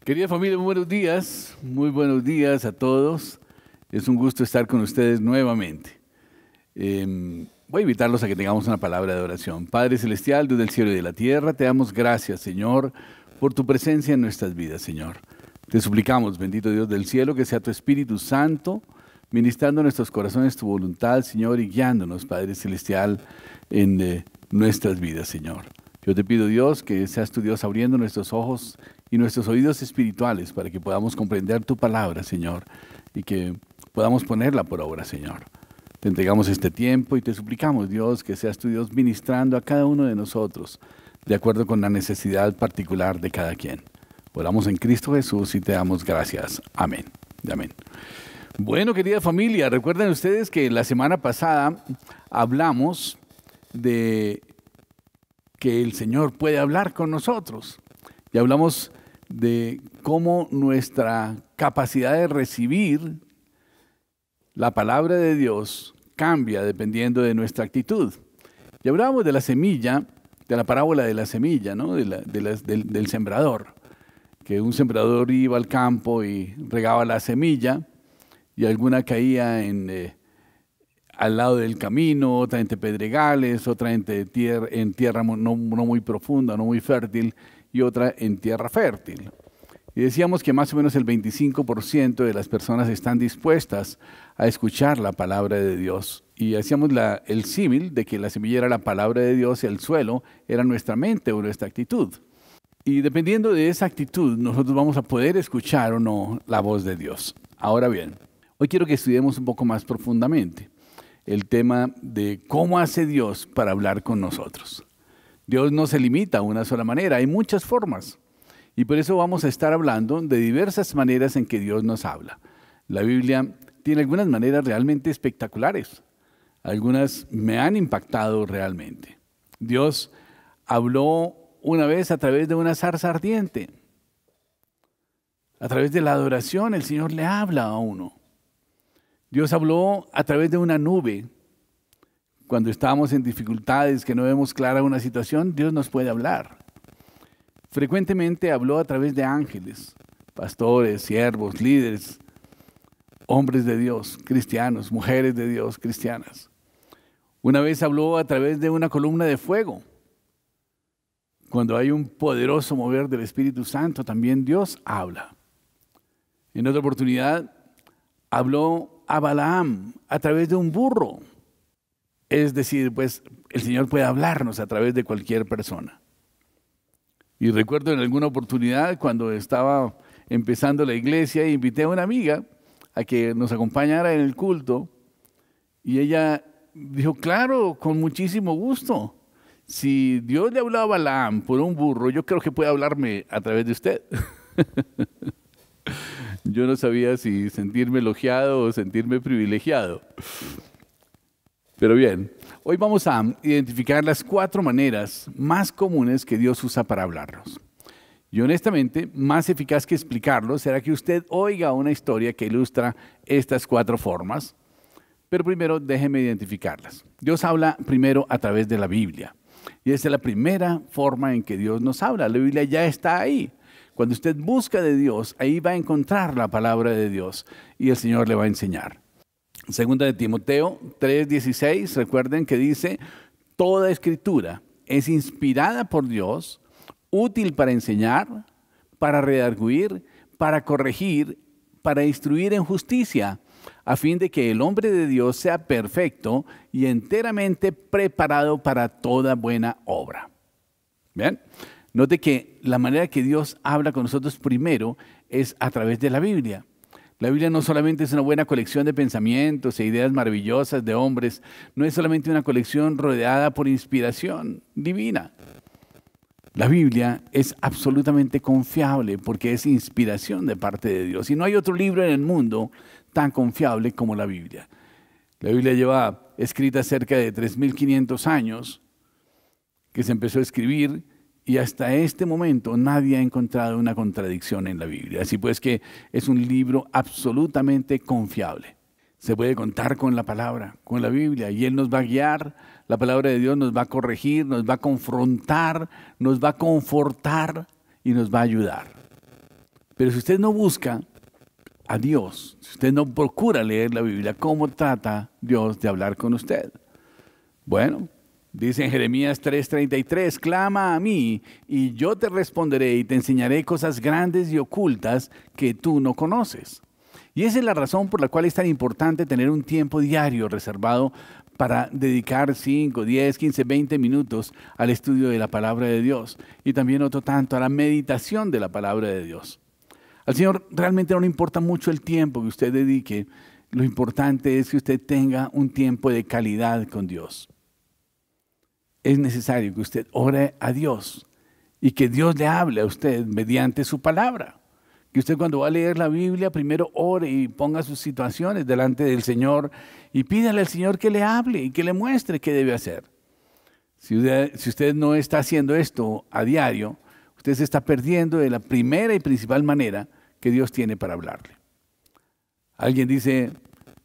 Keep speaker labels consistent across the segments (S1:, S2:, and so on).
S1: Querida familia, muy buenos días a todos. Es un gusto estar con ustedes nuevamente. Voy a invitarlos a que tengamos una palabra de oración. Padre Celestial, Dios del cielo y de la tierra, te damos gracias, Señor, por tu presencia en nuestras vidas, Señor. Te suplicamos, bendito Dios del cielo, que sea tu Espíritu Santo, ministrando en nuestros corazones tu voluntad, Señor, y guiándonos, Padre Celestial, en nuestras vidas, Señor. Yo te pido, Dios, que seas tu Dios abriendo nuestros ojos y nuestros oídos espirituales para que podamos comprender tu palabra, Señor, y que podamos ponerla por obra, Señor. Te entregamos este tiempo y te suplicamos, Dios, que seas tu Dios ministrando a cada uno de nosotros, de acuerdo con la necesidad particular de cada quien. Oramos en Cristo Jesús y te damos gracias. Amén. Amén. Bueno, querida familia, recuerden ustedes que la semana pasada hablamos de que el Señor puede hablar con nosotros. Y hablamos de cómo nuestra capacidad de recibir la palabra de Dios cambia dependiendo de nuestra actitud. Y hablábamos de la semilla, de la parábola de la semilla, ¿no? del sembrador. Que un sembrador iba al campo y regaba la semilla y alguna caía al lado del camino, otra entre pedregales, otra en tierra no muy profunda, no muy fértil, y otra en tierra fértil. Y decíamos que más o menos el 25% de las personas están dispuestas a escuchar la palabra de Dios. Y hacíamos el símil de que la semilla era la palabra de Dios y el suelo era nuestra mente o nuestra actitud. Y dependiendo de esa actitud, nosotros vamos a poder escuchar o no la voz de Dios. Ahora bien, hoy quiero que estudiemos un poco más profundamente el tema de cómo hace Dios para hablar con nosotros. Dios no se limita a una sola manera, hay muchas formas. Y por eso vamos a estar hablando de diversas maneras en que Dios nos habla. La Biblia tiene algunas maneras realmente espectaculares. Algunas me han impactado realmente. Dios habló una vez a través de una zarza ardiente. A través de la adoración el Señor le habla a uno. Dios habló a través de una nube. Cuando estamos en dificultades, que no vemos clara una situación, Dios nos puede hablar. Frecuentemente habló a través de ángeles, pastores, siervos, líderes, hombres de Dios, cristianos, mujeres de Dios, cristianas. Una vez habló a través de una columna de fuego. Cuando hay un poderoso mover del Espíritu Santo, también Dios habla. En otra oportunidad, habló a Balaam a través de un burro. Es decir, pues el Señor puede hablarnos a través de cualquier persona. Y recuerdo en alguna oportunidad cuando estaba empezando la iglesia, invité a una amiga a que nos acompañara en el culto y ella dijo, claro, con muchísimo gusto. Si Dios le hablaba a Balaam por un burro, yo creo que puede hablarme a través de usted. Yo no sabía si sentirme elogiado o sentirme privilegiado. Pero bien, hoy vamos a identificar las 4 maneras más comunes que Dios usa para hablarnos. Y honestamente, más eficaz que explicarlo será que usted oiga una historia que ilustra estas 4 formas. Pero primero déjeme identificarlas. Dios habla primero a través de la Biblia. Y esa es la primera forma en que Dios nos habla. La Biblia ya está ahí. Cuando usted busca de Dios, ahí va a encontrar la palabra de Dios y el Señor le va a enseñar. Segunda de Timoteo 3:16, recuerden que dice, toda escritura es inspirada por Dios, útil para enseñar, para redarguir, para corregir, para instruir en justicia, a fin de que el hombre de Dios sea perfecto y enteramente preparado para toda buena obra. ¿Bien? Note que la manera que Dios habla con nosotros primero es a través de la Biblia. La Biblia no solamente es una buena colección de pensamientos e ideas maravillosas de hombres, no es solamente una colección rodeada por inspiración divina. La Biblia es absolutamente confiable porque es inspiración de parte de Dios. Y no hay otro libro en el mundo tan confiable como la Biblia. La Biblia lleva escrita cerca de 3.500 años que se empezó a escribir y hasta este momento nadie ha encontrado una contradicción en la Biblia. Así pues que es un libro absolutamente confiable. Se puede contar con la palabra, con la Biblia, y Él nos va a guiar. La palabra de Dios nos va a corregir, nos va a confrontar, nos va a confortar y nos va a ayudar. Pero si usted no busca a Dios, si usted no procura leer la Biblia, ¿cómo trata Dios de hablar con usted? Bueno, dice en Jeremías 3:33, clama a mí y yo te responderé y te enseñaré cosas grandes y ocultas que tú no conoces. Y esa es la razón por la cual es tan importante tener un tiempo diario reservado para dedicar 5, 10, 15, 20 minutos al estudio de la palabra de Dios y también otro tanto a la meditación de la palabra de Dios. Al Señor realmente no le importa mucho el tiempo que usted dedique, lo importante es que usted tenga un tiempo de calidad con Dios. Es necesario que usted ore a Dios y que Dios le hable a usted mediante su palabra. Que usted cuando va a leer la Biblia primero ore y ponga sus situaciones delante del Señor y pídale al Señor que le hable y que le muestre qué debe hacer. Si usted no está haciendo esto a diario, usted se está perdiendo de la primera y principal manera que Dios tiene para hablarle. Alguien dice,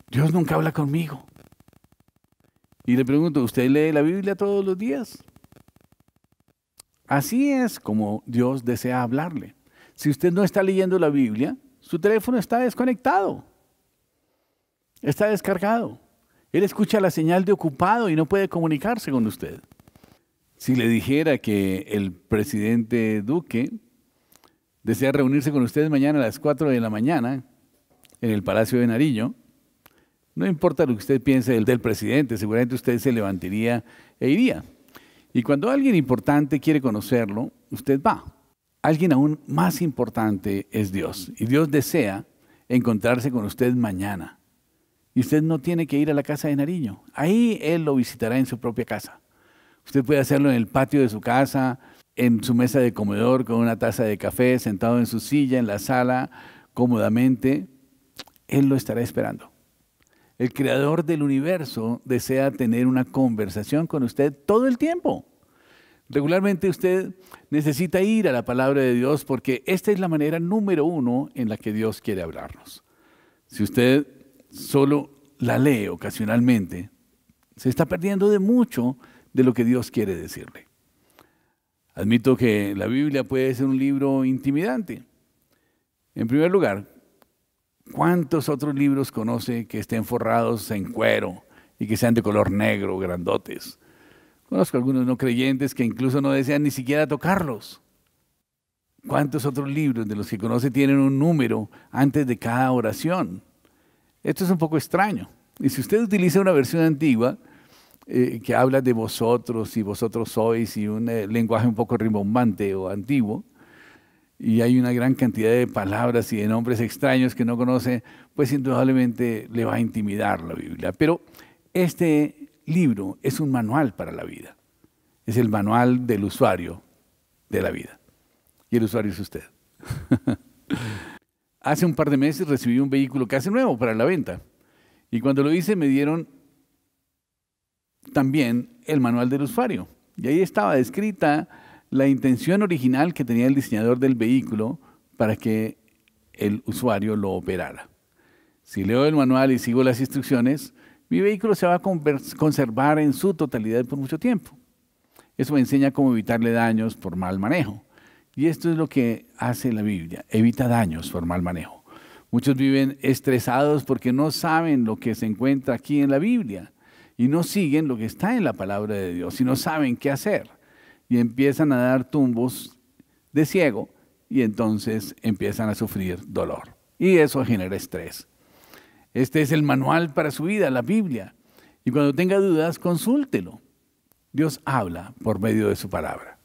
S1: Dios nunca habla conmigo. Y le pregunto, ¿usted lee la Biblia todos los días? Así es como Dios desea hablarle. Si usted no está leyendo la Biblia, su teléfono está desconectado, está descargado. Él escucha la señal de ocupado y no puede comunicarse con usted. Si le dijera que el presidente Duque desea reunirse con usted mañana a las 4 de la mañana en el Palacio de Nariño, no importa lo que usted piense del presidente, seguramente usted se levantaría e iría. Y cuando alguien importante quiere conocerlo, usted va. Alguien aún más importante es Dios. Y Dios desea encontrarse con usted mañana. Y usted no tiene que ir a la casa de Nariño. Ahí Él lo visitará en su propia casa. Usted puede hacerlo en el patio de su casa, en su mesa de comedor con una taza de café, sentado en su silla, en la sala, cómodamente. Él lo estará esperando. El creador del universo desea tener una conversación con usted todo el tiempo. Regularmente usted necesita ir a la palabra de Dios porque esta es la manera número 1 en la que Dios quiere hablarnos. Si usted solo la lee ocasionalmente, se está perdiendo de mucho de lo que Dios quiere decirle. Admito que la Biblia puede ser un libro intimidante. En primer lugar, ¿cuántos otros libros conoce que estén forrados en cuero y que sean de color negro, grandotes? Conozco algunos no creyentes que incluso no desean ni siquiera tocarlos. ¿Cuántos otros libros de los que conoce tienen un número antes de cada oración? Esto es un poco extraño. Y si usted utiliza una versión antigua que habla de vosotros y vosotros sois y un lenguaje un poco rimbombante o antiguo, y hay una gran cantidad de palabras y de nombres extraños que no conoce, pues indudablemente le va a intimidar la Biblia. Pero este libro es un manual para la vida. Es el manual del usuario de la vida. Y el usuario es usted. Hace un par de meses recibí un vehículo casi nuevo para la venta. Y cuando lo hice me dieron también el manual del usuario. Y ahí estaba descrita la intención original que tenía el diseñador del vehículo para que el usuario lo operara. Si leo el manual y sigo las instrucciones, mi vehículo se va a conservar en su totalidad por mucho tiempo. Eso me enseña cómo evitarle daños por mal manejo. Y esto es lo que hace la Biblia, evita daños por mal manejo. Muchos viven estresados porque no saben lo que se encuentra aquí en la Biblia y no siguen lo que está en la palabra de Dios y no saben qué hacer. Y empiezan a dar tumbos de ciego y entonces empiezan a sufrir dolor. Y eso genera estrés. Este es el manual para su vida, la Biblia. Y cuando tenga dudas, consúltelo. Dios habla por medio de su palabra.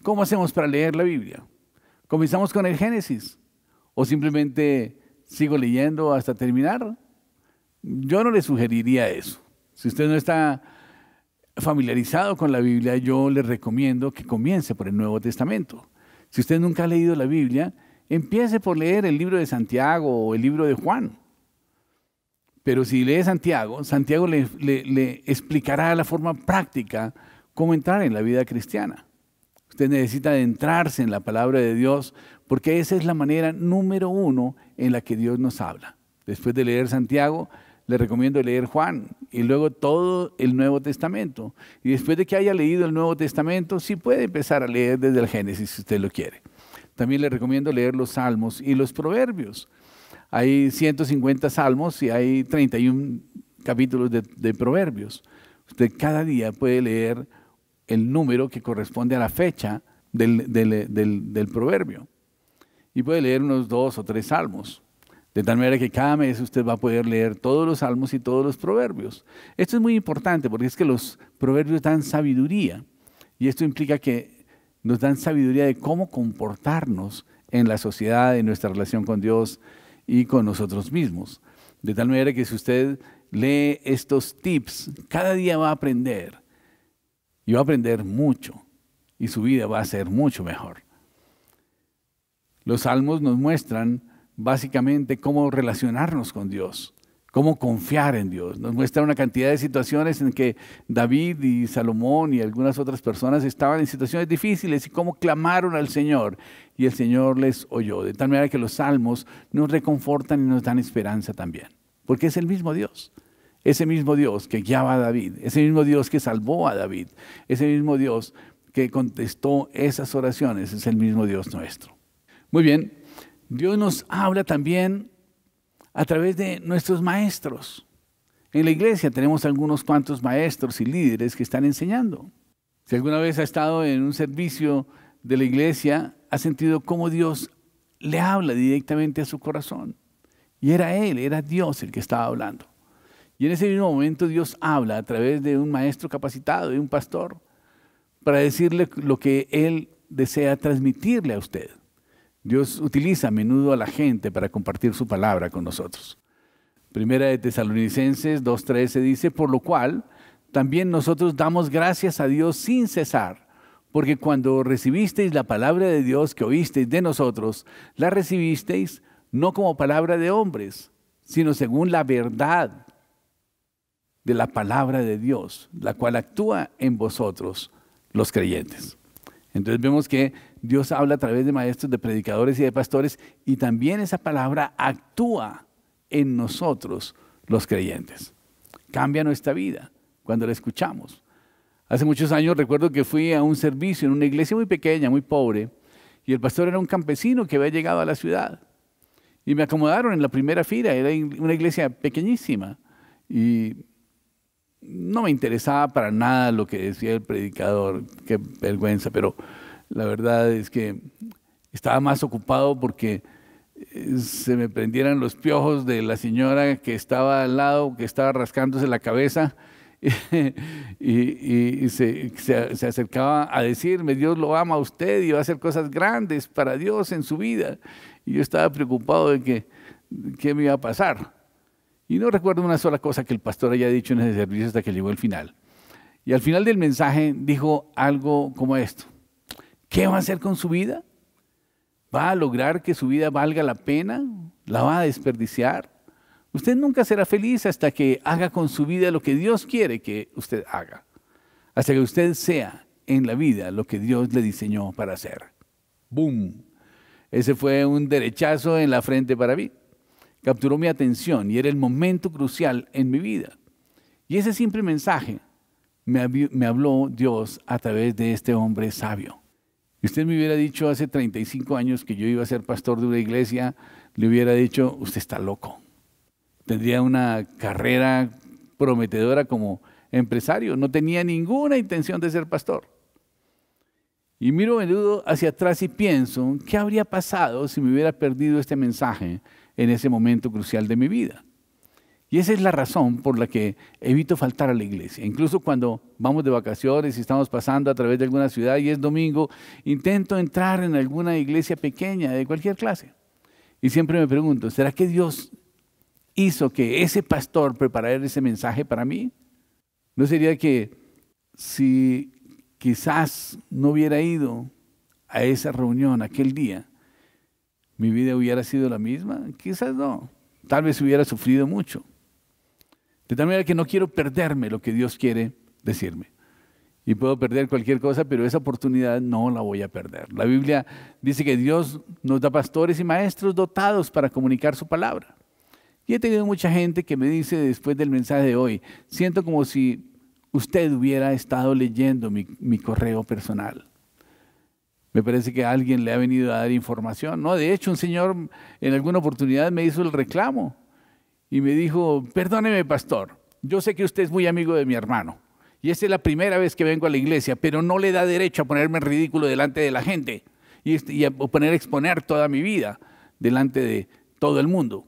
S1: ¿Cómo hacemos para leer la Biblia? ¿Comenzamos con el Génesis? ¿O simplemente sigo leyendo hasta terminar? Yo no le sugeriría eso. Si usted no está familiarizado con la Biblia, yo le recomiendo que comience por el Nuevo Testamento. Si usted nunca ha leído la Biblia, empiece por leer el libro de Santiago o el libro de Juan. Pero si lee Santiago, Santiago le explicará la forma práctica cómo entrar en la vida cristiana. Usted necesita adentrarse en la palabra de Dios porque esa es la manera número 1 en la que Dios nos habla. Después de leer Santiago, le recomiendo leer Juan y luego todo el Nuevo Testamento. Y después de que haya leído el Nuevo Testamento, sí puede empezar a leer desde el Génesis si usted lo quiere. También le recomiendo leer los Salmos y los Proverbios. Hay 150 salmos y hay 31 capítulos de Proverbios. Usted cada día puede leer el número que corresponde a la fecha del proverbio. Y puede leer unos 2 o 3 salmos. De tal manera que cada mes usted va a poder leer todos los salmos y todos los proverbios. Esto es muy importante porque es que los proverbios dan sabiduría. Y esto implica que nos dan sabiduría de cómo comportarnos en la sociedad, en nuestra relación con Dios y con nosotros mismos. De tal manera que si usted lee estos tips, cada día va a aprender. Y va a aprender mucho. Y su vida va a ser mucho mejor. Los salmos nos muestran básicamente cómo relacionarnos con Dios, cómo confiar en Dios. Nos muestran una cantidad de situaciones en que David y Salomón y algunas otras personas estaban en situaciones difíciles y cómo clamaron al Señor y el Señor les oyó. De tal manera que los salmos nos reconfortan y nos dan esperanza también, porque es el mismo Dios. Ese mismo Dios que guiaba a David, ese mismo Dios que salvó a David, ese mismo Dios que contestó esas oraciones, es el mismo Dios nuestro. Muy bien, Dios nos habla también a través de nuestros maestros. En la iglesia tenemos algunos cuantos maestros y líderes que están enseñando. Si alguna vez ha estado en un servicio de la iglesia, ha sentido cómo Dios le habla directamente a su corazón. Y era Él, era Dios el que estaba hablando. Y en ese mismo momento Dios habla a través de un maestro capacitado, de un pastor, para decirle lo que Él desea transmitirle a usted. Dios utiliza a menudo a la gente para compartir su palabra con nosotros. Primera de Tesalonicenses 2:13 dice, por lo cual también nosotros damos gracias a Dios sin cesar, porque cuando recibisteis la palabra de Dios que oísteis de nosotros, la recibisteis no como palabra de hombres, sino según la verdad de la palabra de Dios, la cual actúa en vosotros, los creyentes. Entonces vemos que Dios habla a través de maestros, de predicadores y de pastores, y también esa palabra actúa en nosotros, los creyentes. Cambia nuestra vida cuando la escuchamos. Hace muchos años recuerdo que fui a un servicio en una iglesia muy pequeña, muy pobre, y el pastor era un campesino que había llegado a la ciudad. Y me acomodaron en la primera fila, era una iglesia pequeñísima, y no me interesaba para nada lo que decía el predicador, qué vergüenza, pero la verdad es que estaba más ocupado porque se me prendieran los piojos de la señora que estaba al lado, que estaba rascándose la cabeza y se acercaba a decirme, Dios lo ama a usted y va a hacer cosas grandes para Dios en su vida. Y yo estaba preocupado de qué me iba a pasar. Y no recuerdo una sola cosa que el pastor haya dicho en ese servicio hasta que llegó el final. Y al final del mensaje dijo algo como esto. ¿Qué va a hacer con su vida? ¿Va a lograr que su vida valga la pena? ¿La va a desperdiciar? Usted nunca será feliz hasta que haga con su vida lo que Dios quiere que usted haga. Hasta que usted sea en la vida lo que Dios le diseñó para hacer. ¡Boom! Ese fue un derechazo en la frente para mí. Capturó mi atención y era el momento crucial en mi vida. Y ese simple mensaje me habló Dios a través de este hombre sabio. Si usted me hubiera dicho hace 35 años que yo iba a ser pastor de una iglesia, le hubiera dicho, usted está loco. Tendría una carrera prometedora como empresario. No tenía ninguna intención de ser pastor. Y miro a menudo hacia atrás y pienso, ¿qué habría pasado si me hubiera perdido este mensaje en ese momento crucial de mi vida? Y esa es la razón por la que evito faltar a la iglesia. Incluso cuando vamos de vacaciones y estamos pasando a través de alguna ciudad y es domingo, intento entrar en alguna iglesia pequeña de cualquier clase. Y siempre me pregunto, ¿será que Dios hizo que ese pastor preparara ese mensaje para mí? ¿No sería que si quizás no hubiera ido a esa reunión aquel día, mi vida hubiera sido la misma? Quizás no. Tal vez hubiera sufrido mucho. De tal manera que no quiero perderme lo que Dios quiere decirme. Y puedo perder cualquier cosa, pero esa oportunidad no la voy a perder. La Biblia dice que Dios nos da pastores y maestros dotados para comunicar su palabra. Y he tenido mucha gente que me dice después del mensaje de hoy, siento como si usted hubiera estado leyendo mi correo personal. Me parece que alguien le ha venido a dar información. No, de hecho, un señor en alguna oportunidad me hizo el reclamo y me dijo, perdóneme, pastor, yo sé que usted es muy amigo de mi hermano y esta es la primera vez que vengo a la iglesia, pero no le da derecho a ponerme en ridículo delante de la gente y a exponer toda mi vida delante de todo el mundo.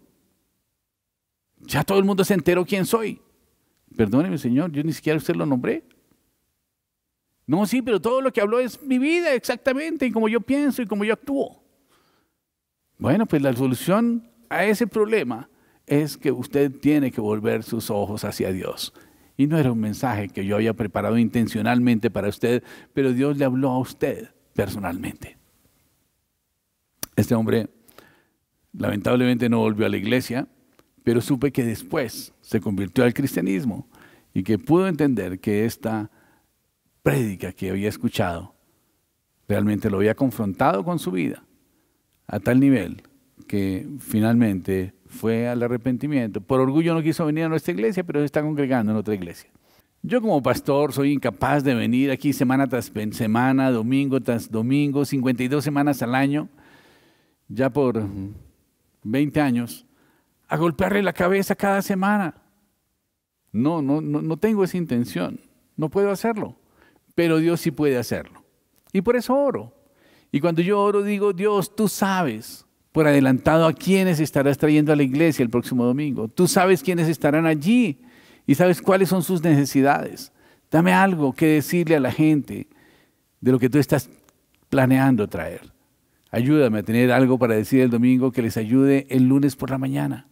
S1: Ya todo el mundo se enteró quién soy. Perdóneme, señor, yo ni siquiera a usted lo nombré. No, sí, pero todo lo que habló es mi vida exactamente, y como yo pienso y como yo actúo. Bueno, pues la solución a ese problema es que usted tiene que volver sus ojos hacia Dios. Y no era un mensaje que yo había preparado intencionalmente para usted, pero Dios le habló a usted personalmente. Este hombre lamentablemente no volvió a la iglesia, pero supe que después se convirtió al cristianismo y que pudo entender que esta prédica que había escuchado realmente lo había confrontado con su vida a tal nivel que finalmente fue al arrepentimiento. Por orgullo no quiso venir a nuestra iglesia, pero se está congregando en otra iglesia. Yo como pastor soy incapaz de venir aquí semana tras semana, domingo tras domingo, 52 semanas al año, ya por 20 años, a golpearle la cabeza cada semana. No tengo esa intención, no puedo hacerlo. Pero Dios sí puede hacerlo. Y por eso oro. Y cuando yo oro digo, Dios, tú sabes por adelantado a quiénes estarás trayendo a la iglesia el próximo domingo. Tú sabes quiénes estarán allí y sabes cuáles son sus necesidades. Dame algo que decirle a la gente de lo que tú estás planeando traer. Ayúdame a tener algo para decir el domingo que les ayude el lunes por la mañana.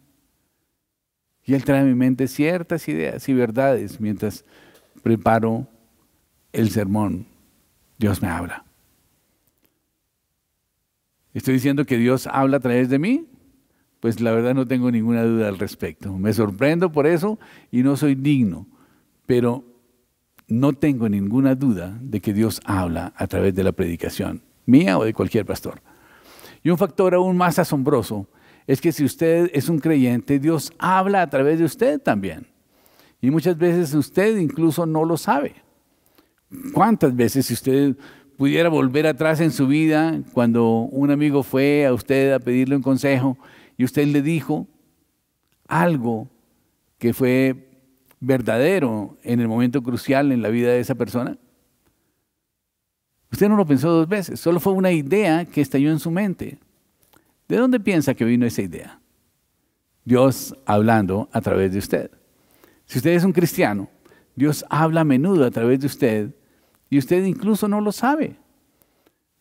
S1: Y Él trae a mi mente ciertas ideas y verdades mientras preparo el sermón. Dios me habla. ¿Estoy diciendo que Dios habla a través de mí? Pues la verdad no tengo ninguna duda al respecto. Me sorprendo por eso y no soy digno. Pero no tengo ninguna duda de que Dios habla a través de la predicación, mía o de cualquier pastor. Y un factor aún más asombroso es que si usted es un creyente, Dios habla a través de usted también. Y muchas veces usted incluso no lo sabe. ¿Cuántas veces, si usted pudiera volver atrás en su vida, cuando un amigo fue a usted a pedirle un consejo y usted le dijo algo que fue verdadero en el momento crucial en la vida de esa persona? Usted no lo pensó dos veces, solo fue una idea que estalló en su mente. ¿De dónde piensa que vino esa idea? Dios hablando a través de usted. Si usted es un cristiano, Dios habla a menudo a través de usted y usted incluso no lo sabe.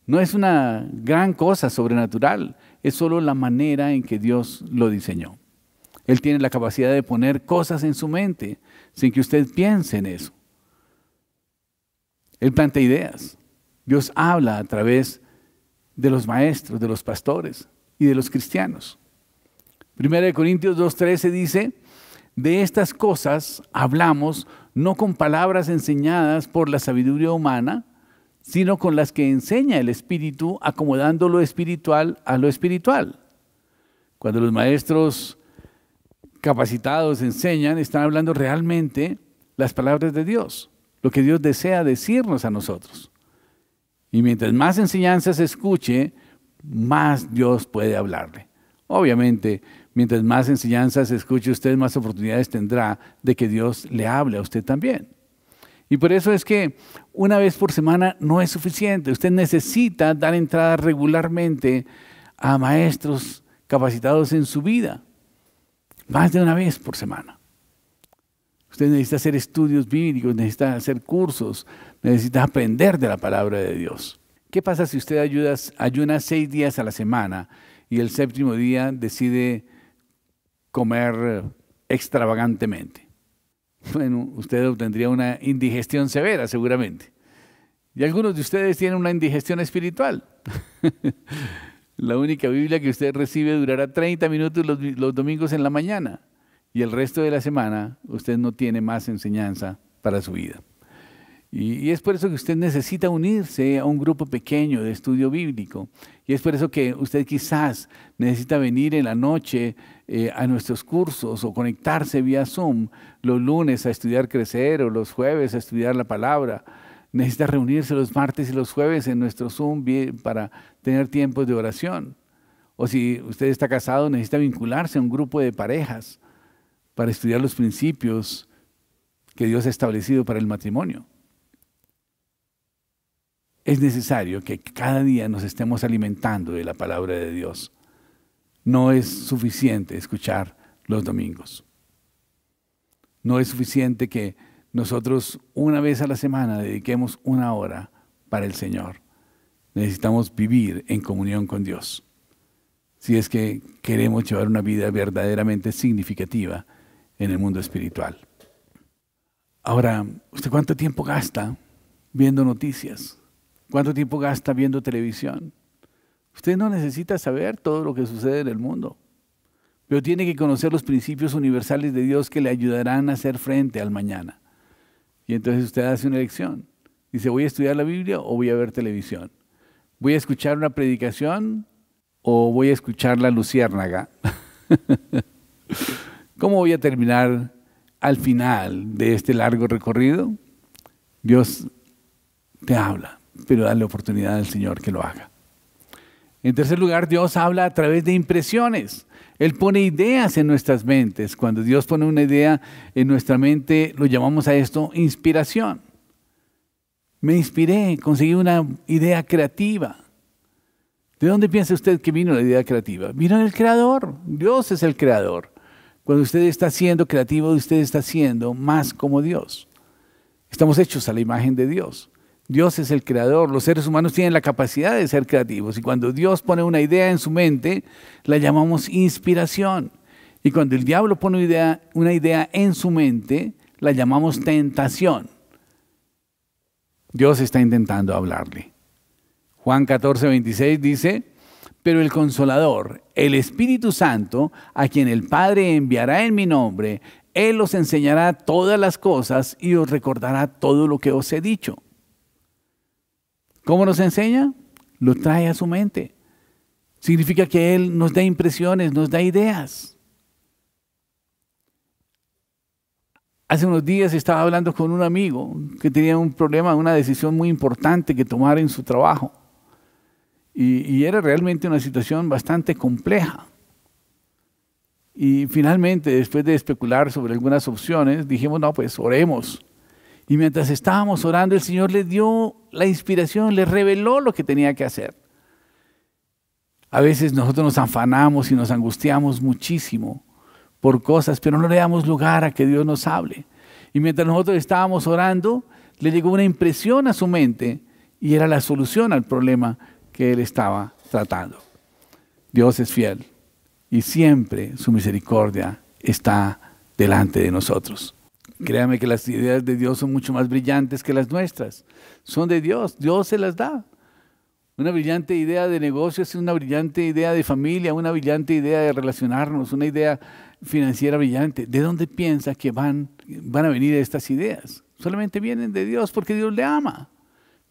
S1: No es una gran cosa sobrenatural, es solo la manera en que Dios lo diseñó. Él tiene la capacidad de poner cosas en su mente sin que usted piense en eso. Él plantea ideas. Dios habla a través de los maestros, de los pastores y de los cristianos. 1 Corintios 2:13 dice, de estas cosas hablamos no con palabras enseñadas por la sabiduría humana, sino con las que enseña el Espíritu, acomodando lo espiritual a lo espiritual. Cuando los maestros capacitados enseñan, están hablando realmente las palabras de Dios, lo que Dios desea decirnos a nosotros. Y mientras más enseñanzas escuche, más Dios puede hablarle. Obviamente, mientras más enseñanzas escuche usted, más oportunidades tendrá de que Dios le hable a usted también. Y por eso es que una vez por semana no es suficiente. Usted necesita dar entrada regularmente a maestros capacitados en su vida. Más de una vez por semana. Usted necesita hacer estudios bíblicos, necesita hacer cursos, necesita aprender de la palabra de Dios. ¿Qué pasa si usted ayuna 6 días a la semana y el 7º día decide comer extravagantemente? Bueno, usted obtendría una indigestión severa seguramente. Y algunos de ustedes tienen una indigestión espiritual. La única Biblia que usted recibe durará 30 minutos los domingos en la mañana. Y el resto de la semana usted no tiene más enseñanza para su vida. Y es por eso que usted necesita unirse a un grupo pequeño de estudio bíblico. Y es por eso que usted quizás necesita venir en la noche a nuestros cursos o conectarse vía Zoom los lunes a estudiar Crecer o los jueves a estudiar la palabra. necesita reunirse los martes y los jueves en nuestro Zoom para tener tiempos de oración. O si usted está casado, necesita vincularse a un grupo de parejas para estudiar los principios que Dios ha establecido para el matrimonio. Es necesario que cada día nos estemos alimentando de la palabra de Dios. No es suficiente escuchar los domingos. No es suficiente que nosotros una vez a la semana dediquemos 1 hora para el Señor. Necesitamos vivir en comunión con Dios. Si es que queremos llevar una vida verdaderamente significativa en el mundo espiritual. Ahora, ¿usted cuánto tiempo gasta viendo noticias? ¿Cuánto tiempo gasta viendo televisión? Usted no necesita saber todo lo que sucede en el mundo, pero tiene que conocer los principios universales de Dios que le ayudarán a hacer frente al mañana. Y entonces usted hace una elección. Dice, ¿voy a estudiar la Biblia o voy a ver televisión? ¿Voy a escuchar una predicación o voy a escuchar la luciérnaga? ¿Cómo voy a terminar al final de este largo recorrido? Dios te habla, pero dale oportunidad al Señor que lo haga. En tercer lugar, Dios habla a través de impresiones. Él pone ideas en nuestras mentes. Cuando Dios pone una idea en nuestra mente, lo llamamos a esto inspiración. Me inspiré, conseguí una idea creativa. ¿De dónde piensa usted que vino la idea creativa? Vino del Creador. Dios es el Creador. Cuando usted está siendo creativo, usted está siendo más como Dios. Estamos hechos a la imagen de Dios. Dios es el creador. Los seres humanos tienen la capacidad de ser creativos. Y cuando Dios pone una idea en su mente, la llamamos inspiración. Y cuando el diablo pone una idea en su mente, la llamamos tentación. Dios está intentando hablarle. Juan 14:26 dice, pero el Consolador, el Espíritu Santo, a quien el Padre enviará en mi nombre, Él os enseñará todas las cosas y os recordará todo lo que os he dicho. ¿Cómo nos enseña? Lo trae a su mente. Significa que Él nos da impresiones, nos da ideas. Hace unos días estaba hablando con un amigo que tenía un problema, una decisión muy importante que tomar en su trabajo. Y era realmente una situación bastante compleja. Y finalmente, después de especular sobre algunas opciones, dijimos, no, pues oremos. Y mientras estábamos orando, el Señor le dio la inspiración, le reveló lo que tenía que hacer. A veces nosotros nos afanamos y nos angustiamos muchísimo por cosas, pero no le damos lugar a que Dios nos hable. Y mientras nosotros estábamos orando, le llegó una impresión a su mente y era la solución al problema que él estaba tratando. Dios es fiel y siempre su misericordia está delante de nosotros. Créame que las ideas de Dios son mucho más brillantes que las nuestras. Son de Dios, Dios se las da. Una brillante idea de negocios es una brillante idea de familia, una brillante idea de relacionarnos, una idea financiera brillante. ¿De dónde piensa que van a venir estas ideas? Solamente vienen de Dios porque Dios le ama.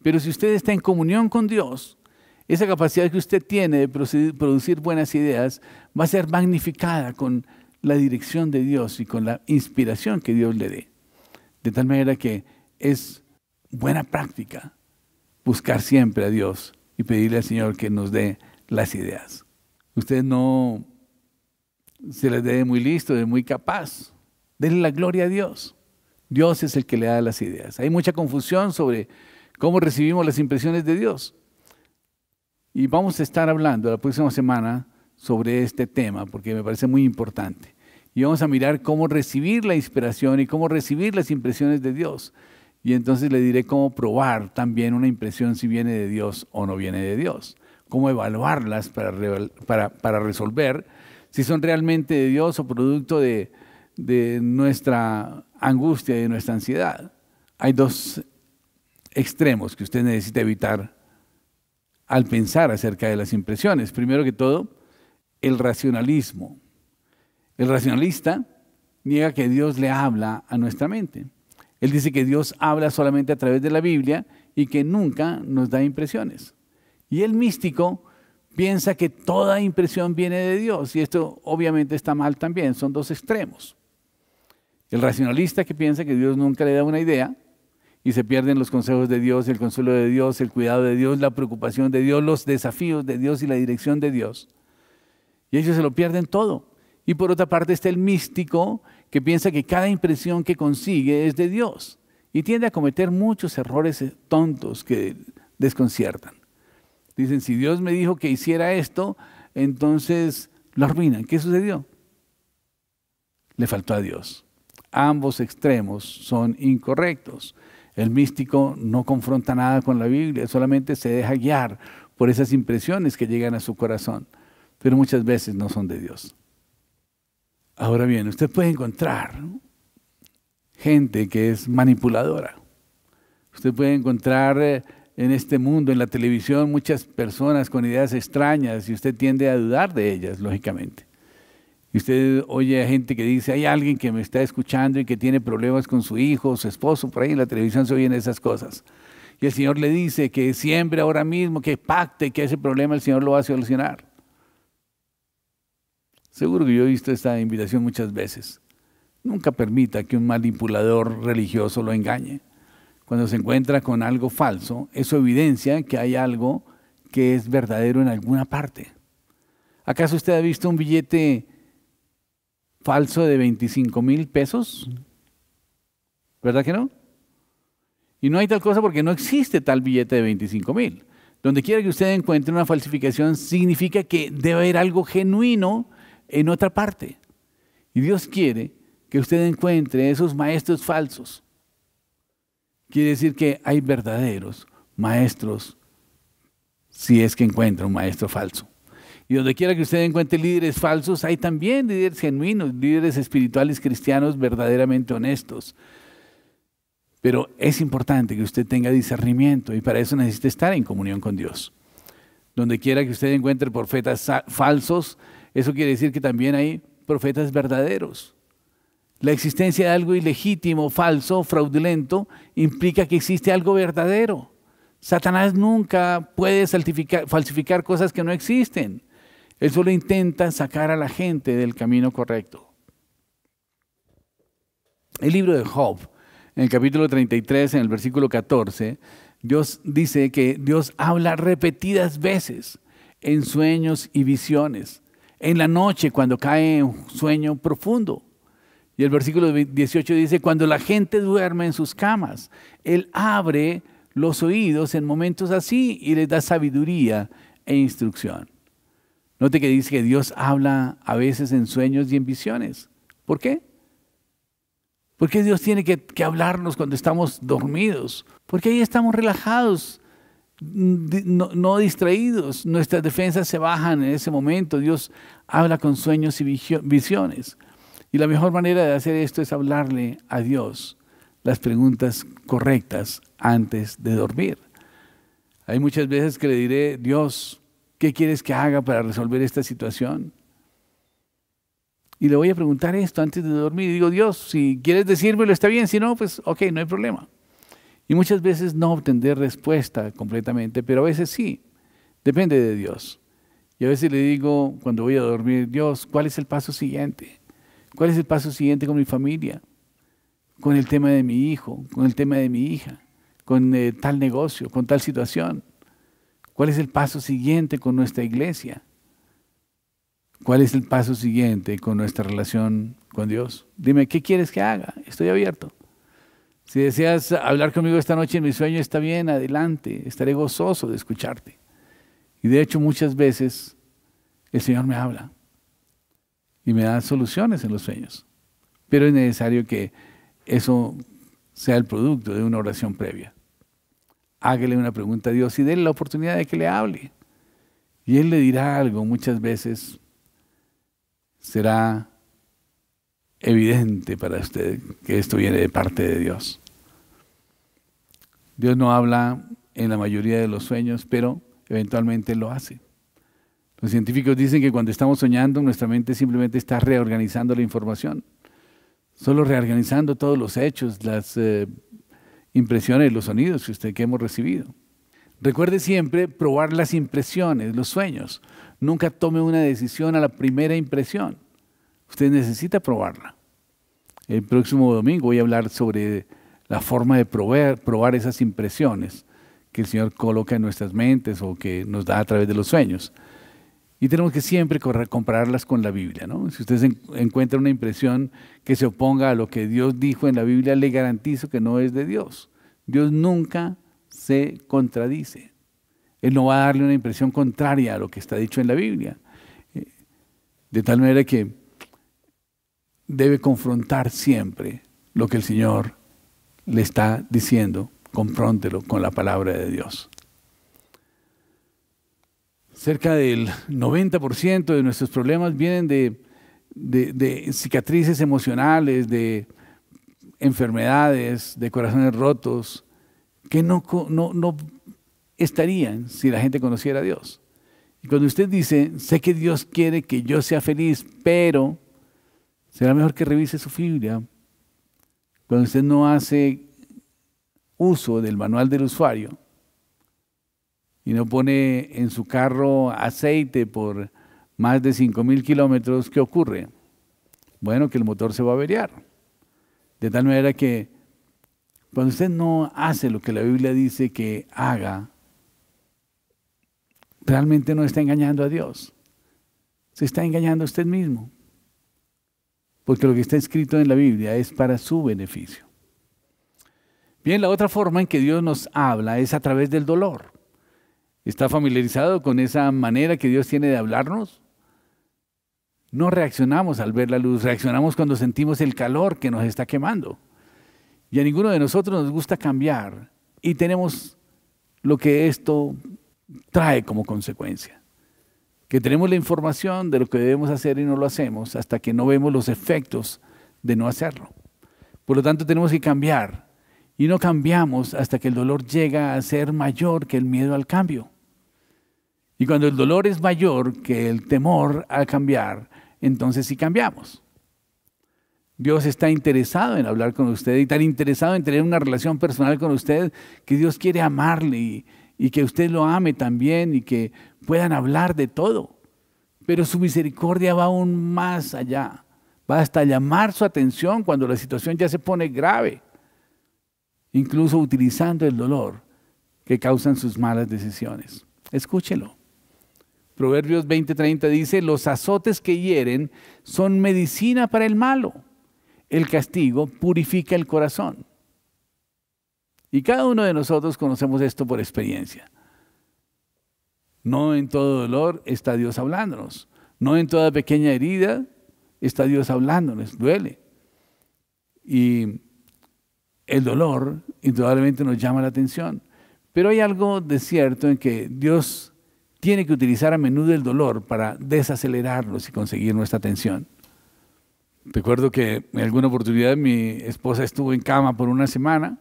S1: Pero si usted está en comunión con Dios, esa capacidad que usted tiene de producir buenas ideas va a ser magnificada con la dirección de Dios y con la inspiración que Dios le dé. De tal manera que es buena práctica buscar siempre a Dios y pedirle al Señor que nos dé las ideas. Usted no se les dé muy listo, de muy capaz. Denle la gloria a Dios. Dios es el que le da las ideas. Hay mucha confusión sobre cómo recibimos las impresiones de Dios. Y vamos a estar hablando la próxima semana sobre este tema, porque me parece muy importante. Y vamos a mirar cómo recibir la inspiración y cómo recibir las impresiones de Dios. Y entonces le diré cómo probar también una impresión si viene de Dios o no viene de Dios. Cómo evaluarlas para resolver si son realmente de Dios o producto de nuestra angustia y de nuestra ansiedad. Hay dos extremos que usted necesita evitar al pensar acerca de las impresiones. Primero que todo, el racionalismo. El racionalista niega que Dios le habla a nuestra mente. Él dice que Dios habla solamente a través de la Biblia y que nunca nos da impresiones. Y el místico piensa que toda impresión viene de Dios y esto obviamente está mal también, son dos extremos. El racionalista que piensa que Dios nunca le da una idea y se pierden los consejos de Dios, el consuelo de Dios, el cuidado de Dios, la preocupación de Dios, los desafíos de Dios y la dirección de Dios. Y ellos se lo pierden todo. Y por otra parte está el místico que piensa que cada impresión que consigue es de Dios y tiende a cometer muchos errores tontos que desconciertan. Dicen, si Dios me dijo que hiciera esto, entonces lo arruinan. ¿Qué sucedió? Le faltó a Dios. Ambos extremos son incorrectos. El místico no confronta nada con la Biblia, solamente se deja guiar por esas impresiones que llegan a su corazón, pero muchas veces no son de Dios. Ahora bien, usted puede encontrar gente que es manipuladora. Usted puede encontrar en este mundo, en la televisión, muchas personas con ideas extrañas y usted tiende a dudar de ellas, lógicamente. Y usted oye a gente que dice, hay alguien que me está escuchando y que tiene problemas con su hijo o su esposo, por ahí en la televisión se oyen esas cosas. Y el Señor le dice que siembre ahora mismo, que pacte, que ese problema el Señor lo va a solucionar. Seguro que yo he visto esta invitación muchas veces. Nunca permita que un manipulador religioso lo engañe. Cuando se encuentra con algo falso, eso evidencia que hay algo que es verdadero en alguna parte. ¿Acaso usted ha visto un billete falso de 25,000 pesos? ¿Verdad que no? Y no hay tal cosa porque no existe tal billete de 25,000. Donde quiera que usted encuentre una falsificación, significa que debe haber algo genuino en otra parte. Y Dios quiere que usted encuentre esos maestros falsos. Quiere decir que hay verdaderos maestros si es que encuentra un maestro falso. Y donde quiera que usted encuentre líderes falsos, hay también líderes genuinos, líderes espirituales cristianos verdaderamente honestos. Pero es importante que usted tenga discernimiento y para eso necesita estar en comunión con Dios. Donde quiera que usted encuentre profetas falsos, eso quiere decir que también hay profetas verdaderos. La existencia de algo ilegítimo, falso, fraudulento, implica que existe algo verdadero. Satanás nunca puede falsificar cosas que no existen. Él solo intenta sacar a la gente del camino correcto. El libro de Job, en el capítulo 33, en el versículo 14, Dios dice que Dios habla repetidas veces en sueños y visiones. En la noche, cuando cae en un sueño profundo. Y el versículo 18 dice, cuando la gente duerme en sus camas, Él abre los oídos en momentos así y les da sabiduría e instrucción. Note que dice que Dios habla a veces en sueños y en visiones. ¿Por qué? ¿Por qué Dios tiene que hablarnos cuando estamos dormidos? Porque ahí estamos relajados, no distraídos. Nuestras defensas se bajan en ese momento. Dios habla con sueños y visiones. Y la mejor manera de hacer esto es hablarle a Dios las preguntas correctas antes de dormir. Hay muchas veces que le diré, Dios, ¿qué quieres que haga para resolver esta situación? Y le voy a preguntar esto antes de dormir. Y digo, Dios, si quieres decírmelo está bien, si no, pues ok, no hay problema. Y muchas veces no obtendré respuesta completamente, pero a veces sí, depende de Dios. Y a veces le digo, cuando voy a dormir, Dios, ¿cuál es el paso siguiente? ¿Cuál es el paso siguiente con mi familia? Con el tema de mi hijo, con el tema de mi hija, con tal negocio, con tal situación. ¿Cuál es el paso siguiente con nuestra iglesia? ¿Cuál es el paso siguiente con nuestra relación con Dios? Dime, ¿qué quieres que haga? Estoy abierto. Si deseas hablar conmigo esta noche en mi sueño, está bien, adelante. Estaré gozoso de escucharte. Y de hecho, muchas veces el Señor me habla y me da soluciones en los sueños. Pero es necesario que eso sea el producto de una oración previa. Hágale una pregunta a Dios y déle la oportunidad de que le hable. Y Él le dirá algo. Muchas veces será evidente para usted que esto viene de parte de Dios. Dios no habla en la mayoría de los sueños, pero eventualmente lo hace. Los científicos dicen que cuando estamos soñando, nuestra mente simplemente está reorganizando la información. Solo reorganizando todos los hechos, las impresiones, los sonidos que hemos recibido. Recuerde siempre probar las impresiones, los sueños. Nunca tome una decisión a la primera impresión. Usted necesita probarla. El próximo domingo voy a hablar sobre la forma de probar esas impresiones que el Señor coloca en nuestras mentes o que nos da a través de los sueños. Y tenemos que siempre compararlas con la Biblia, ¿no? Si usted encuentra una impresión que se oponga a lo que Dios dijo en la Biblia, le garantizo que no es de Dios. Dios nunca se contradice. Él no va a darle una impresión contraria a lo que está dicho en la Biblia. De tal manera que debe confrontar siempre lo que el Señor le está diciendo. Confróntelo con la palabra de Dios. Cerca del 90% de nuestros problemas vienen de cicatrices emocionales, de enfermedades, de corazones rotos, que no estarían si la gente conociera a Dios. Y cuando usted dice, sé que Dios quiere que yo sea feliz, pero será mejor que revise su Biblia. Cuando usted no hace uso del manual del usuario y no pone en su carro aceite por más de 5,000 kilómetros, ¿qué ocurre? Bueno, que el motor se va a averiar. De tal manera que cuando usted no hace lo que la Biblia dice que haga, realmente no está engañando a Dios. Se está engañando a usted mismo. Porque lo que está escrito en la Biblia es para su beneficio. Bien, la otra forma en que Dios nos habla es a través del dolor. ¿Está familiarizado con esa manera que Dios tiene de hablarnos? No reaccionamos al ver la luz, reaccionamos cuando sentimos el calor que nos está quemando. Y a ninguno de nosotros nos gusta cambiar y tenemos lo que esto trae como consecuencia. Que tenemos la información de lo que debemos hacer y no lo hacemos hasta que no vemos los efectos de no hacerlo. Por lo tanto, tenemos que cambiar. Y no cambiamos hasta que el dolor llega a ser mayor que el miedo al cambio. Y cuando el dolor es mayor que el temor al cambiar, entonces sí cambiamos. Dios está interesado en hablar con usted y tan interesado en tener una relación personal con usted que Dios quiere amarle y que usted lo ame también y que puedan hablar de todo. Pero su misericordia va aún más allá. Va hasta llamar su atención cuando la situación ya se pone grave. Incluso utilizando el dolor que causan sus malas decisiones. Escúchelo. Proverbios 20:30 dice, los azotes que hieren son medicina para el malo. El castigo purifica el corazón. Y cada uno de nosotros conocemos esto por experiencia. No en todo dolor está Dios hablándonos. No en toda pequeña herida está Dios hablándonos. Duele. Y el dolor indudablemente nos llama la atención. Pero hay algo de cierto en que Dios tiene que utilizar a menudo el dolor para desacelerarnos y conseguir nuestra atención. Recuerdo que en alguna oportunidad mi esposa estuvo en cama por una semana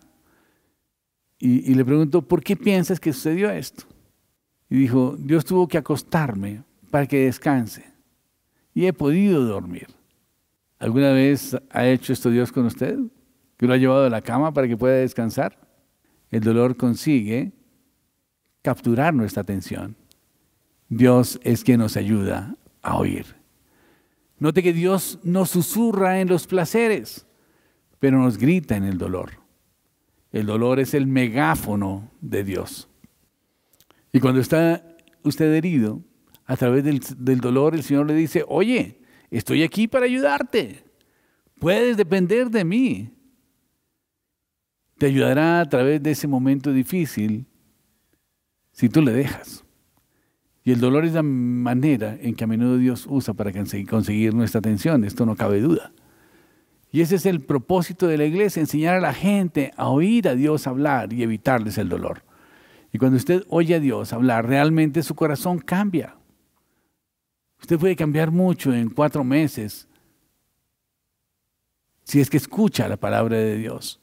S1: y le pregunto, ¿por qué piensas que sucedió esto? Y dijo, Dios tuvo que acostarme para que descanse y he podido dormir. ¿Alguna vez ha hecho esto Dios con usted? ¿Que lo ha llevado a la cama para que pueda descansar? El dolor consigue capturar nuestra atención. Dios es quien nos ayuda a oír. Note que Dios nos susurra en los placeres, pero nos grita en el dolor. El dolor es el megáfono de Dios. Y cuando está usted herido, a través del dolor, el Señor le dice, oye, estoy aquí para ayudarte. Puedes depender de mí. Te ayudará a través de ese momento difícil si tú le dejas. Y el dolor es la manera en que a menudo Dios usa para conseguir nuestra atención. Esto no cabe duda. Y ese es el propósito de la iglesia, enseñar a la gente a oír a Dios hablar y evitarles el dolor. Y cuando usted oye a Dios hablar, realmente su corazón cambia. Usted puede cambiar mucho en 4 meses si es que escucha la palabra de Dios.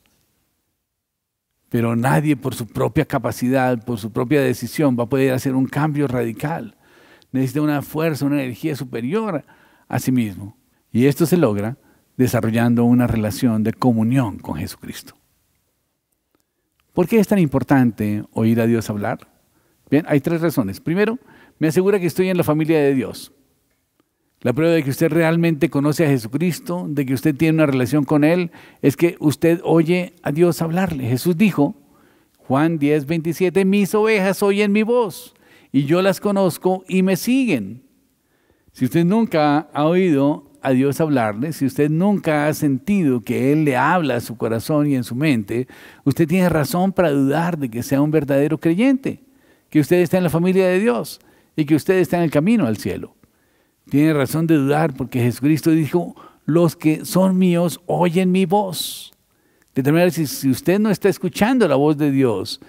S1: Pero nadie por su propia capacidad, por su propia decisión va a poder hacer un cambio radical. Necesita una fuerza, una energía superior a sí mismo. Y esto se logra desarrollando una relación de comunión con Jesucristo. ¿Por qué es tan importante oír a Dios hablar? Bien, hay 3 razones. Primero, me asegura que estoy en la familia de Dios. La prueba de que usted realmente conoce a Jesucristo, de que usted tiene una relación con Él, es que usted oye a Dios hablarle. Jesús dijo, Juan 10:27, mis ovejas oyen mi voz y yo las conozco y me siguen. Si usted nunca ha oído a Dios hablarle, si usted nunca ha sentido que Él le habla a su corazón y en su mente, usted tiene razón para dudar de que sea un verdadero creyente, que usted está en la familia de Dios y que usted está en el camino al cielo. Tiene razón de dudar porque Jesucristo dijo, los que son míos oyen mi voz. De tal manera, si usted no está escuchando la voz de Dios,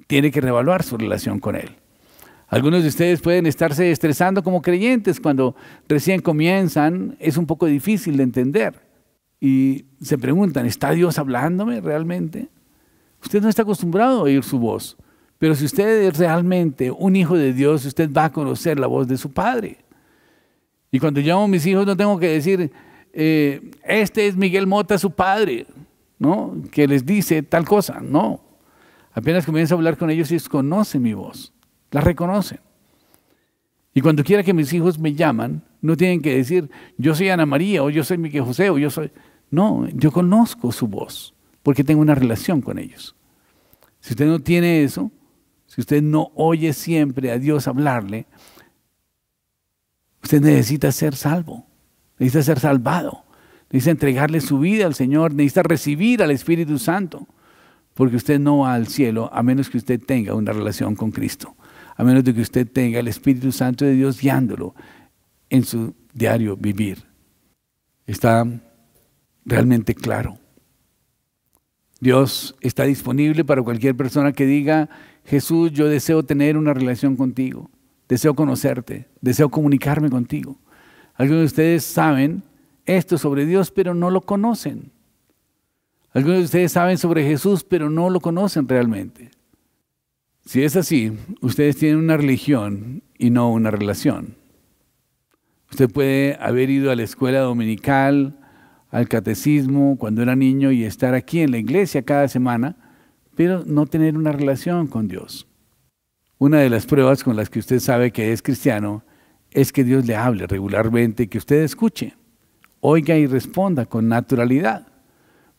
S1: tiene que reevaluar su relación con Él. Algunos de ustedes pueden estarse estresando como creyentes cuando recién comienzan, es un poco difícil de entender. Y se preguntan, ¿está Dios hablándome realmente? Usted no está acostumbrado a oír su voz, pero si usted es realmente un hijo de Dios, usted va a conocer la voz de su Padre. Y cuando llamo a mis hijos no tengo que decir, este es Miguel Mota, su padre, ¿no? Que les dice tal cosa, no. Apenas comienzo a hablar con ellos, ellos conocen mi voz, la reconocen. Y cuando quiera que mis hijos me llaman, no tienen que decir, yo soy Ana María, o yo soy Miguel José, o yo soy... No, yo conozco su voz, porque tengo una relación con ellos. Si usted no tiene eso, si usted no oye siempre a Dios hablarle, usted necesita ser salvo, necesita ser salvado, necesita entregarle su vida al Señor, necesita recibir al Espíritu Santo, porque usted no va al cielo a menos que usted tenga una relación con Cristo, a menos de que usted tenga el Espíritu Santo de Dios guiándolo en su diario vivir. Está realmente claro. Dios está disponible para cualquier persona que diga, Jesús, yo deseo tener una relación contigo. Deseo conocerte, deseo comunicarme contigo. Algunos de ustedes saben esto sobre Dios, pero no lo conocen. Algunos de ustedes saben sobre Jesús, pero no lo conocen realmente. Si es así, ustedes tienen una religión y no una relación. Usted puede haber ido a la escuela dominical, al catecismo cuando era niño y estar aquí en la iglesia cada semana, pero no tener una relación con Dios. Una de las pruebas con las que usted sabe que es cristiano es que Dios le hable regularmente, que usted escuche, oiga y responda con naturalidad.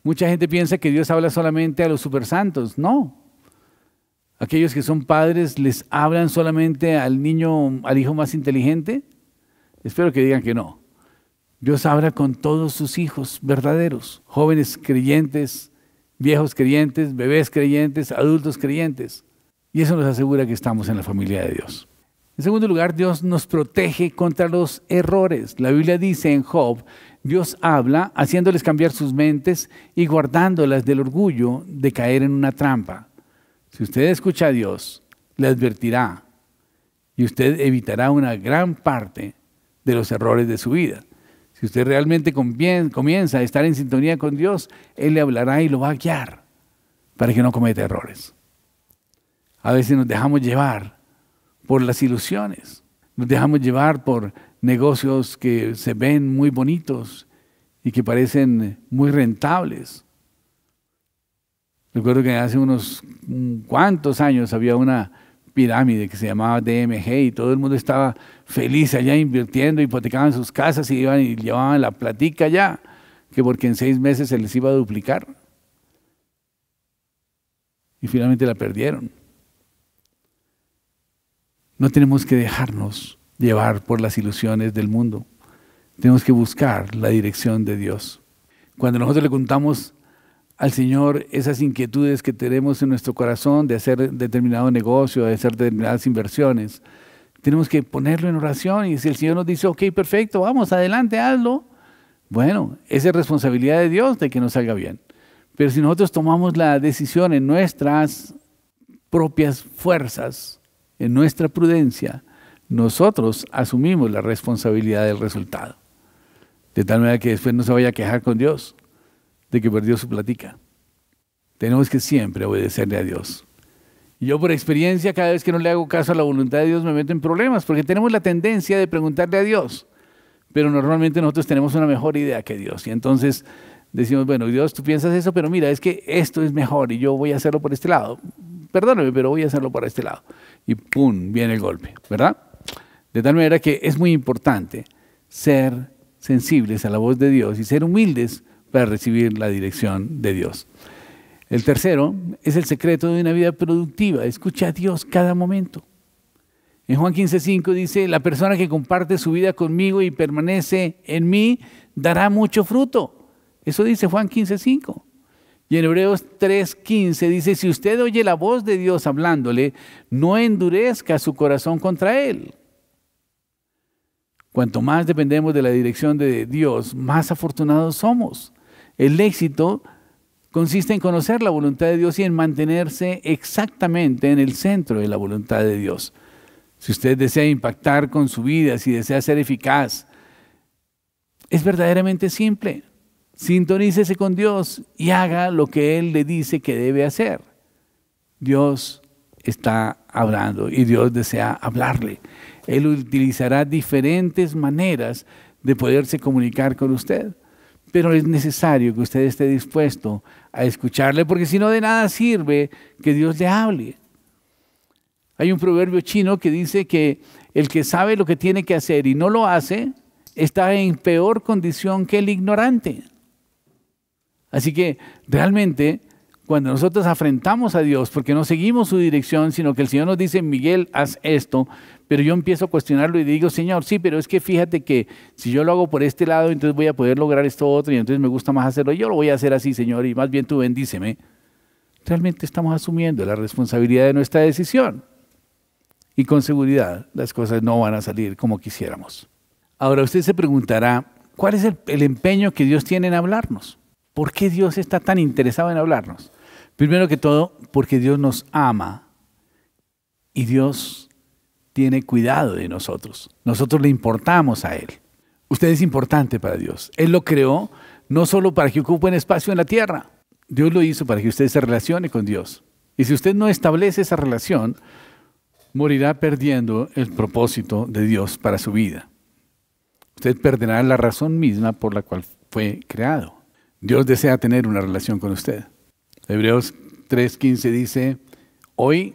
S1: Mucha gente piensa que Dios habla solamente a los supersantos. No. Aquellos que son padres les hablan solamente al niño, al hijo más inteligente. Espero que digan que no. Dios habla con todos sus hijos verdaderos, jóvenes creyentes, viejos creyentes, bebés creyentes, adultos creyentes. Y eso nos asegura que estamos en la familia de Dios. En segundo lugar, Dios nos protege contra los errores. La Biblia dice en Job, Dios habla haciéndoles cambiar sus mentes y guardándolas del orgullo de caer en una trampa. Si usted escucha a Dios, le advertirá y usted evitará una gran parte de los errores de su vida. Si usted realmente comienza a estar en sintonía con Dios, Él le hablará y lo va a guiar para que no cometa errores. A veces nos dejamos llevar por las ilusiones, nos dejamos llevar por negocios que se ven muy bonitos y que parecen muy rentables. Recuerdo que hace unos cuantos años había una pirámide que se llamaba DMG y todo el mundo estaba feliz allá invirtiendo, hipotecaban sus casas y iban y llevaban la platica allá, que porque en 6 meses se les iba a duplicar. Y finalmente la perdieron. No tenemos que dejarnos llevar por las ilusiones del mundo. Tenemos que buscar la dirección de Dios. Cuando nosotros le contamos al Señor esas inquietudes que tenemos en nuestro corazón de hacer determinado negocio, de hacer determinadas inversiones, tenemos que ponerlo en oración y si el Señor nos dice, ok, perfecto, vamos, adelante, hazlo. Bueno, esa es responsabilidad de Dios de que nos salga bien. Pero si nosotros tomamos la decisión en nuestras propias fuerzas, en nuestra prudencia, nosotros asumimos la responsabilidad del resultado. De tal manera que después no se vaya a quejar con Dios de que perdió su platica. Tenemos que siempre obedecerle a Dios. Y yo por experiencia, cada vez que no le hago caso a la voluntad de Dios, me meto en problemas, porque tenemos la tendencia de preguntarle a Dios. Pero normalmente nosotros tenemos una mejor idea que Dios. Y entonces decimos, bueno, Dios, tú piensas eso, pero mira, es que esto es mejor y yo voy a hacerlo por este lado. Perdóname, pero voy a hacerlo por este lado. Y ¡pum!, viene el golpe, ¿verdad? De tal manera que es muy importante ser sensibles a la voz de Dios y ser humildes para recibir la dirección de Dios. El tercero es el secreto de una vida productiva. Escucha a Dios cada momento. En Juan 15:5 dice, la persona que comparte su vida conmigo y permanece en mí, dará mucho fruto. Eso dice Juan 15:5. Y en Hebreos 3:15 dice, si usted oye la voz de Dios hablándole, no endurezca su corazón contra él. Cuanto más dependemos de la dirección de Dios, más afortunados somos. El éxito consiste en conocer la voluntad de Dios y en mantenerse exactamente en el centro de la voluntad de Dios. Si usted desea impactar con su vida, si desea ser eficaz, es verdaderamente simple. Sintonícese con Dios y haga lo que Él le dice que debe hacer. Dios está hablando y Dios desea hablarle. Él utilizará diferentes maneras de poderse comunicar con usted. Pero es necesario que usted esté dispuesto a escucharle, porque si no, de nada sirve que Dios le hable. Hay un proverbio chino que dice que el que sabe lo que tiene que hacer y no lo hace, está en peor condición que el ignorante. Así que realmente, cuando nosotros afrentamos a Dios, porque no seguimos su dirección, sino que el Señor nos dice, Miguel, haz esto, pero yo empiezo a cuestionarlo y digo, Señor, sí, pero es que fíjate que si yo lo hago por este lado, entonces voy a poder lograr esto otro, y entonces me gusta más hacerlo, yo lo voy a hacer así, Señor, y más bien tú bendíceme. Realmente estamos asumiendo la responsabilidad de nuestra decisión. Y con seguridad las cosas no van a salir como quisiéramos. Ahora usted se preguntará, ¿cuál es el empeño que Dios tiene en hablarnos? ¿Por qué Dios está tan interesado en hablarnos? Primero que todo, porque Dios nos ama y Dios tiene cuidado de nosotros. Nosotros le importamos a Él. Usted es importante para Dios. Él lo creó no solo para que ocupe un espacio en la tierra. Dios lo hizo para que usted se relacione con Dios. Y si usted no establece esa relación, morirá perdiendo el propósito de Dios para su vida. Usted perderá la razón misma por la cual fue creado. Dios desea tener una relación con usted. Hebreos 3:15 dice, hoy,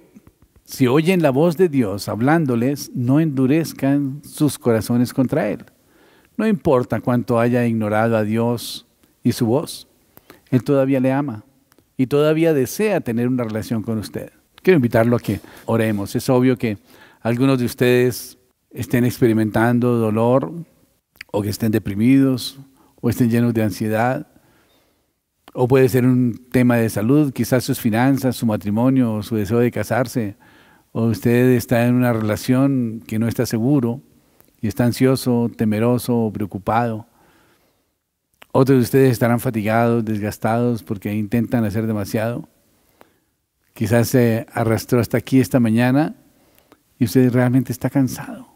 S1: si oyen la voz de Dios hablándoles, no endurezcan sus corazones contra Él. No importa cuánto haya ignorado a Dios y su voz, Él todavía le ama y todavía desea tener una relación con usted. Quiero invitarlo a que oremos. Es obvio que algunos de ustedes estén experimentando dolor, o que estén deprimidos, o estén llenos de ansiedad, o puede ser un tema de salud, quizás sus finanzas, su matrimonio, o su deseo de casarse, o usted está en una relación que no está seguro y está ansioso, temeroso o preocupado. Otros de ustedes estarán fatigados, desgastados porque intentan hacer demasiado. Quizás se arrastró hasta aquí esta mañana y usted realmente está cansado.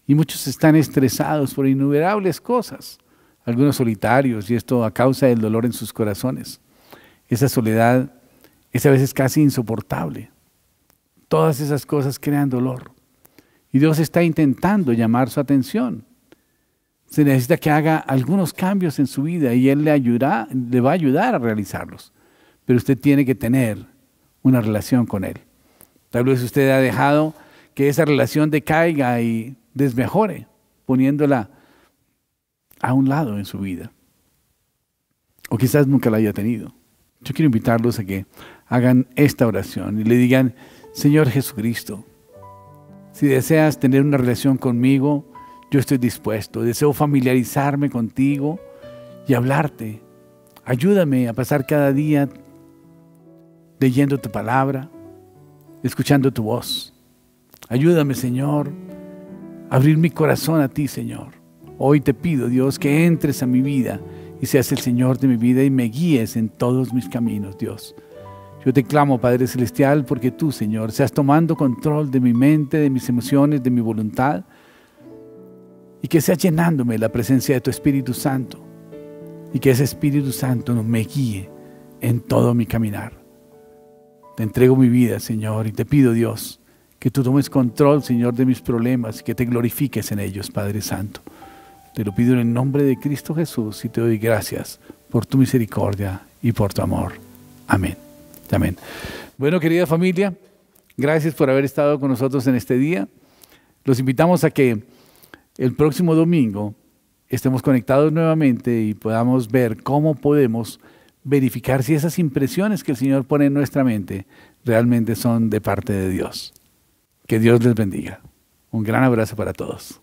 S1: Y muchos están estresados por innumerables cosas, algunos solitarios, y esto a causa del dolor en sus corazones. Esa soledad es a veces casi insoportable. Todas esas cosas crean dolor. Y Dios está intentando llamar su atención. Se necesita que haga algunos cambios en su vida y Él le va a ayudar a realizarlos. Pero usted tiene que tener una relación con Él. Tal vez usted ha dejado que esa relación decaiga y desmejore, poniéndola a un lado en su vida. O quizás nunca la haya tenido. Yo quiero invitarlos a que hagan esta oración y le digan, Señor Jesucristo, si deseas tener una relación conmigo, yo estoy dispuesto. Deseo familiarizarme contigo y hablarte. Ayúdame a pasar cada día leyendo tu palabra, escuchando tu voz. Ayúdame, Señor, a abrir mi corazón a ti, Señor. Hoy te pido, Dios, que entres a mi vida y seas el Señor de mi vida y me guíes en todos mis caminos, Dios. Yo te clamo, Padre Celestial, porque tú, Señor, seas tomando control de mi mente, de mis emociones, de mi voluntad, y que seas llenándome la presencia de tu Espíritu Santo, y que ese Espíritu Santo me guíe en todo mi caminar. Te entrego mi vida, Señor, y te pido, Dios, que tú tomes control, Señor, de mis problemas y que te glorifiques en ellos, Padre Santo. Te lo pido en el nombre de Cristo Jesús y te doy gracias por tu misericordia y por tu amor. Amén. Amén. Bueno, querida familia, gracias por haber estado con nosotros en este día. Los invitamos a que el próximo domingo estemos conectados nuevamente y podamos ver cómo podemos verificar si esas impresiones que el Señor pone en nuestra mente realmente son de parte de Dios. Que Dios les bendiga. Un gran abrazo para todos.